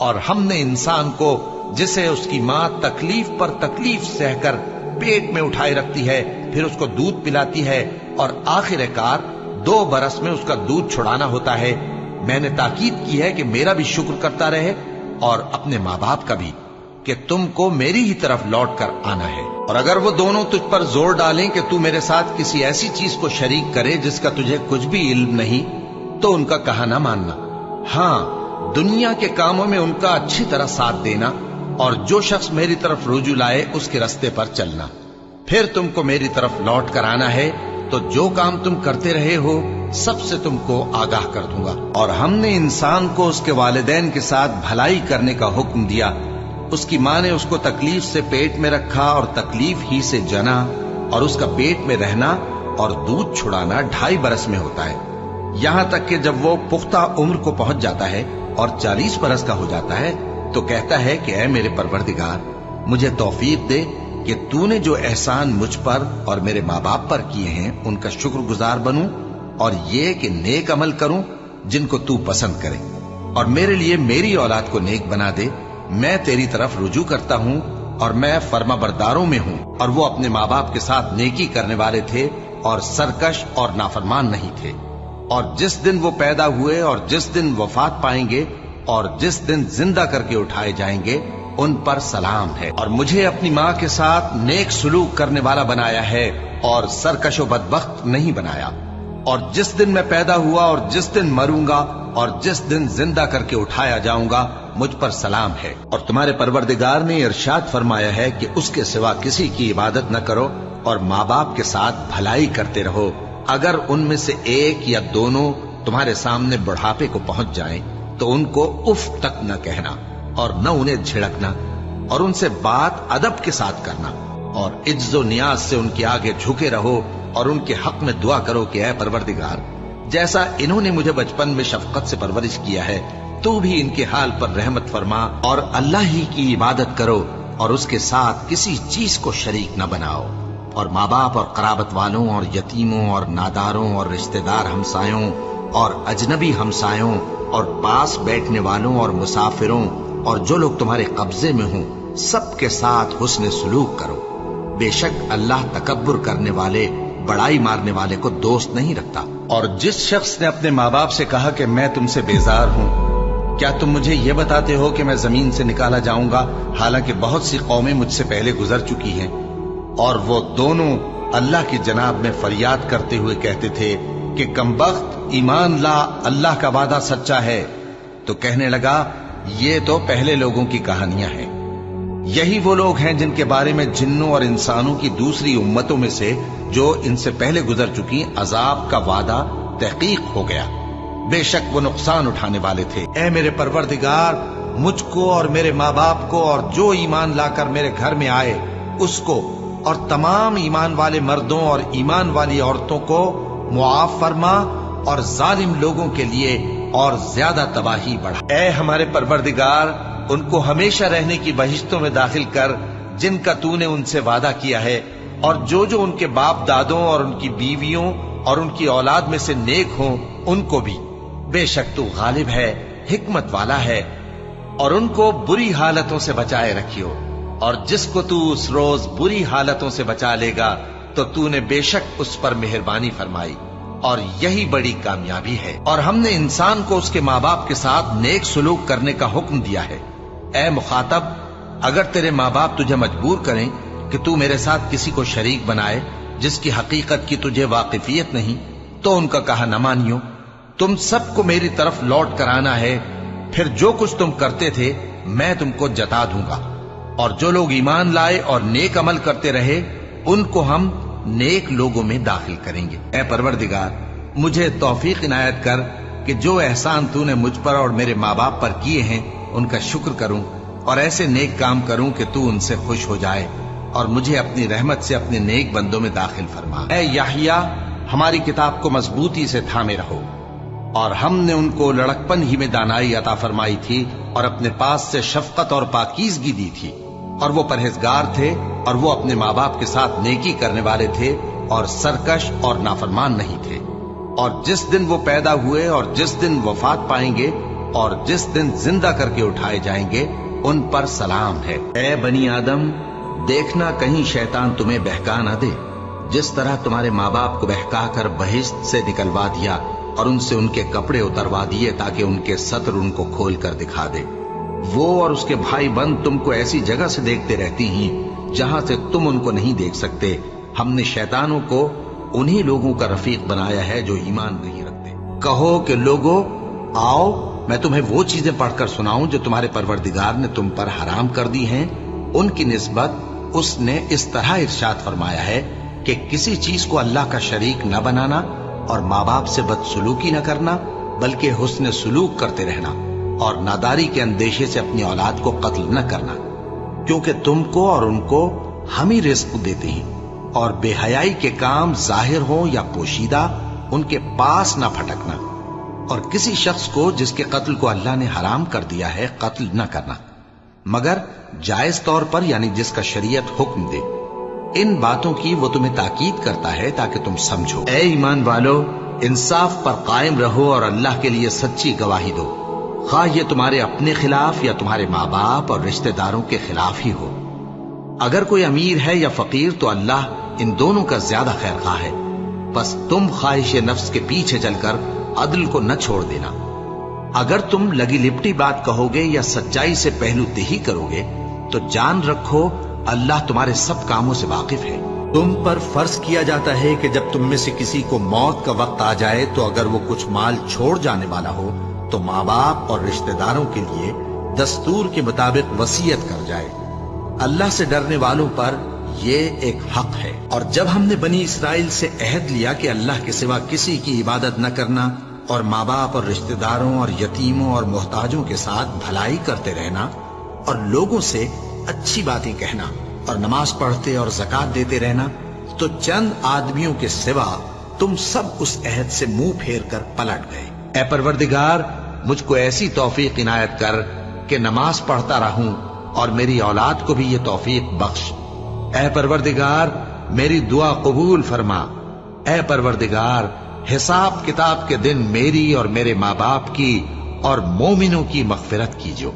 اور ہم نے انسان کو جسے اس کی ماں تکلیف پر تکلیف سہ کر پیٹ میں اٹھائے رکھتی ہے، پھر اس کو دودھ پلاتی ہے اور آخر کار 2 برس میں اس کا دودھ چھڑانا ہوتا ہے، میں نے تاکید کی ہے کہ میرا بھی شکر کرتا رہے اور اپنے ماں باپ کا بھی، کہ تم کو میری ہی طرف لوٹ کر آنا ہے۔ اور اگر وہ دونوں تجھ پر زور ڈالیں کہ تو میرے ساتھ کسی ایسی چیز کو شریک کرے جس کا تجھے کچھ بھی علم نہیں، تو ان کا کہا نہ ماننا، ہاں دنیا کے کاموں میں ان کا اچھی طرح ساتھ دینا، اور جو شخص میری طرف رجوع لائے اس کے رستے پر چلنا، پھر تم کو میری طرف لوٹ کر آنا ہے، تو جو کام تم کرتے رہے ہو سب سے تم کو آگاہ کر دوں گا۔ اور ہم نے انسان کو اس کے والدین کے ساتھ بھلائی کرنے کا حکم دیا، اس کی ماں نے اس کو تکلیف سے پیٹ میں رکھا اور تکلیف ہی سے جنا، اور اس کا پیٹ میں رہنا اور دودھ چھڑانا 2.5 برس میں ہوتا ہے، یہاں تک کہ جب وہ پختہ عمر کو پہنچ جاتا ہے اور 40 برس کا ہو جاتا ہے تو کہتا ہے کہ اے میرے پروردگار، مجھے توفیق دے کہ تو نے جو احسان مجھ پر اور میرے ماں باپ پر کیے ہیں ان کا شکر گزار بنوں، اور یہ کہ نیک عمل کروں جن کو تو پسند کرے، اور میرے لیے میری اولاد کو نیک بنا دے، میں تیری طرف رجوع کرتا ہوں اور میں فرما برداروں میں ہوں۔ اور وہ اپنے ماں باپ کے ساتھ نیکی کرنے والے تھے اور سرکش اور نافرمان نہیں تھے۔ اور جس دن وہ پیدا ہوئے اور جس دن وفات پائیں گے اور جس دن زندہ کر کے اٹھائے جائیں گے ان پر سلام ہے۔ اور مجھے اپنی ماں کے ساتھ نیک سلوک کرنے والا بنایا ہے اور سرکش و بدبخت نہیں بنایا۔ اور جس دن میں پیدا ہوا اور جس دن مروں گا اور جس دن زندہ کر کے اٹھایا جاؤں گا مجھ پر سلام ہے۔ اور تمہارے پروردگار نے ارشاد فرمایا ہے کہ اس کے سوا کسی کی عبادت نہ کرو اور ماں باپ کے ساتھ بھلائی کرتے رہو، اگر ان میں سے ایک یا دونوں تمہارے سامنے بڑھاپے کو پہنچ جائیں تو ان کو اف تک نہ کہنا اور نہ انہیں جھڑکنا، اور ان سے بات ادب کے ساتھ کرنا، اور عجز و نیاز سے ان کے آگے جھکے رہو اور ان کے حق میں دعا کرو کہ اے پروردگار، جیسا انہوں نے مجھے بچپن میں شفقت سے پرورش کیا ہے تو بھی ان کے حال پر رحمت فرما، اور اللہ ہی کی عبادت کرو اور اس کے ساتھ کسی چیز کو شریک نہ بناؤ۔ اور ماں باپ اور قرابت والوں اور یتیموں اور ناداروں اور رشتہ دار ہمسایوں اور اجنبی ہمسایوں اور پاس بیٹھنے والوں اور مسافروں اور جو لوگ تمہارے قبضے میں ہوں سب کے ساتھ حسن سلوک کرو، بے شک اللہ تکبر کرنے والے بڑائی مارنے والے کو دوست نہیں رکھتا۔ اور جس شخص نے اپنے ماں باپ سے کہا کہ میں تم سے بیزار ہوں، کیا تم مجھے یہ بتاتے ہو کہ میں زمین سے نکالا جاؤں گا، حالانکہ بہت سی قومیں مجھ سے پہلے گزر چکی ہیں؟ اور وہ دونوں اللہ کی جناب میں فریاد کرتے ہوئے کہتے تھے کہ کمبخت ایمان لا، اللہ کا وعدہ سچا ہے۔ تو کہنے لگا یہ تو پہلے لوگوں کی کہانیاں ہیں، یہی وہ لوگ ہیں جن کے بارے میں جنوں اور انسانوں کی دوسری امتوں میں سے جو ان سے پہلے گزر چکی عذاب کا وعدہ تحقیق ہو گیا، بے شک وہ نقصان اٹھانے والے تھے۔ اے میرے پروردگار، مجھ کو اور میرے ماں باپ کو اور جو ایمان لا کر میرے گھر میں آئے اس کو اور تمام ایمان والے مردوں اور ایمان والی عورتوں کو معاف فرما، اور ظالم لوگوں کے لیے اور زیادہ تباہی بڑھا۔ اے ہمارے پروردگار، ان کو ہمیشہ رہنے کی بہشتوں میں داخل کر جن کا تو نے ان سے وعدہ کیا ہے، اور جو جو ان کے باپ دادوں اور ان کی بیویوں اور ان کی اولاد میں سے نیک ہوں ان کو بھی، بے شک تو غالب ہے، حکمت والا ہے۔ اور ان کو بری حالتوں سے بچائے رکھیو، اور جس کو تو اس روز بری حالتوں سے بچا لے گا تو تو نے بے شک اس پر مہربانی فرمائی، اور یہی بڑی کامیابی ہے۔ اور ہم نے انسان کو اس کے ماں باپ کے ساتھ نیک سلوک کرنے کا حکم دیا ہے۔ اے مخاطب، اگر تیرے ماں باپ تجھے مجبور کریں کہ تو میرے ساتھ کسی کو شریک بنائے جس کی حقیقت کی تجھے واقفیت نہیں تو ان کا کہا نہ مانیو۔ تم سب کو میری طرف لوٹ کر آنا ہے، پھر جو کچھ تم کرتے تھے میں تم کو جتا دوں گا۔ اور جو لوگ ایمان لائے اور نیک عمل کرتے رہے ان کو ہم نیک لوگوں میں داخل کریں گے۔ اے پروردگار، مجھے توفیق عنایت کر کہ جو احسان تو نے مجھ پر اور میرے ماں باپ پر کیے ہیں ان کا شکر کروں اور ایسے نیک کام کروں کہ تو ان سے خوش ہو جائے، اور مجھے اپنی رحمت سے اپنے نیک بندوں میں داخل فرما۔ اے یحییٰ، ہماری کتاب کو مضبوطی سے تھامے رہو، اور ہم نے ان کو لڑکپن ہی میں دانائی عطا فرمائی تھی اور اپنے پاس سے شفقت اور پاکیزگی دی تھی، اور وہ پرہیزگار تھے اور وہ اپنے ماں باپ کے ساتھ نیکی کرنے والے تھے اور سرکش اور نافرمان نہیں تھے۔ اور جس دن وہ پیدا ہوئے اور جس دن وفات پائیں گے اور جس دن زندہ کر کے اٹھائے جائیں گے ان پر سلام ہے۔ اے بنی آدم، دیکھنا کہیں شیطان تمہیں بہکا نہ دے، جس طرح تمہارے ماں باپ کو بہکا کر بہشت سے نکلوا دیا اور ان سے ان کے کپڑے اتروا دیے تاکہ ان کے ستر ان کو کھول کر دکھا دے۔ وہ اور اس کے بھائی بند تم کو ایسی جگہ سے دیکھتے رہتی ہیں جہاں سے تم ان کو نہیں دیکھ سکتے۔ ہم نے شیطانوں کو انہی لوگوں کا رفیق بنایا ہے جو ایمان نہیں رکھتے۔ کہو کہ لوگو آؤ، میں تمہیں وہ چیزیں پڑھ کر سناؤں جو تمہارے پروردگار نے تم پر حرام کر دی ہیں۔ ان کی نسبت اس نے اس طرح ارشاد فرمایا ہے کہ کسی چیز کو اللہ کا شریک نہ بنانا اور ماں باپ سے بدسلوکی نہ کرنا، بلکہ حسن سلوک کرتے رہنا اور ناداری کے اندیشے سے اپنی اولاد کو قتل نہ کرنا، کیونکہ تم کو اور ان کو ہم ہی رزق دیتے ہیں، اور بے حیائی کے کام ظاہر ہوں یا پوشیدہ ان کے پاس نہ پھٹکنا، اور کسی شخص کو جس کے قتل کو اللہ نے حرام کر دیا ہے قتل نہ کرنا، مگر جائز طور پر، یعنی جس کا شریعت حکم دے۔ ان باتوں کی وہ تمہیں تاکید کرتا ہے تاکہ تم سمجھو۔ اے ایمان والو، انصاف پر قائم رہو اور اللہ کے لیے سچی گواہی دو، خواہ یہ تمہارے اپنے خلاف یا تمہارے ماں باپ اور رشتہ داروں کے خلاف ہی ہو۔ اگر کوئی امیر ہے یا فقیر تو اللہ ان دونوں کا زیادہ خیر خواہ ہے، بس تم خواہش نفس کے پیچھے چل کر عدل کو نہ چھوڑ دینا۔ اگر تم لگی لپٹی بات کہو گے یا سچائی سے پہلو دہی کرو گے تو جان رکھو اللہ تمہارے سب کاموں سے واقف ہے۔ تم پر فرض کیا جاتا ہے کہ جب تم میں سے کسی کو موت کا وقت آ جائے تو اگر وہ کچھ مال چھوڑ جانے والا ہو تو ماں باپ اور رشتہ داروں کے لیے دستور کے مطابق وصیت کر جائے۔ اللہ سے ڈرنے والوں پر یہ ایک حق ہے۔ اور جب ہم نے بنی اسرائیل سے عہد لیا کہ اللہ کے سوا کسی کی عبادت نہ کرنا اور ماں باپ اور رشتہ داروں اور یتیموں اور محتاجوں کے ساتھ بھلائی کرتے رہنا اور لوگوں سے اچھی باتیں کہنا اور نماز پڑھتے اور زکوٰۃ دیتے رہنا، تو چند آدمیوں کے سوا تم سب اس عہد سے منہ پھیر کر پلٹ گئے۔ اے پروردگار، مجھ کو ایسی توفیق عنایت کر کہ نماز پڑھتا رہوں اور میری اولاد کو بھی یہ توفیق بخش۔ اے پروردگار، میری دعا قبول فرما۔ اے پروردگار، حساب کتاب کے دن میری اور میرے ماں باپ کی اور مومنوں کی مغفرت کیجو۔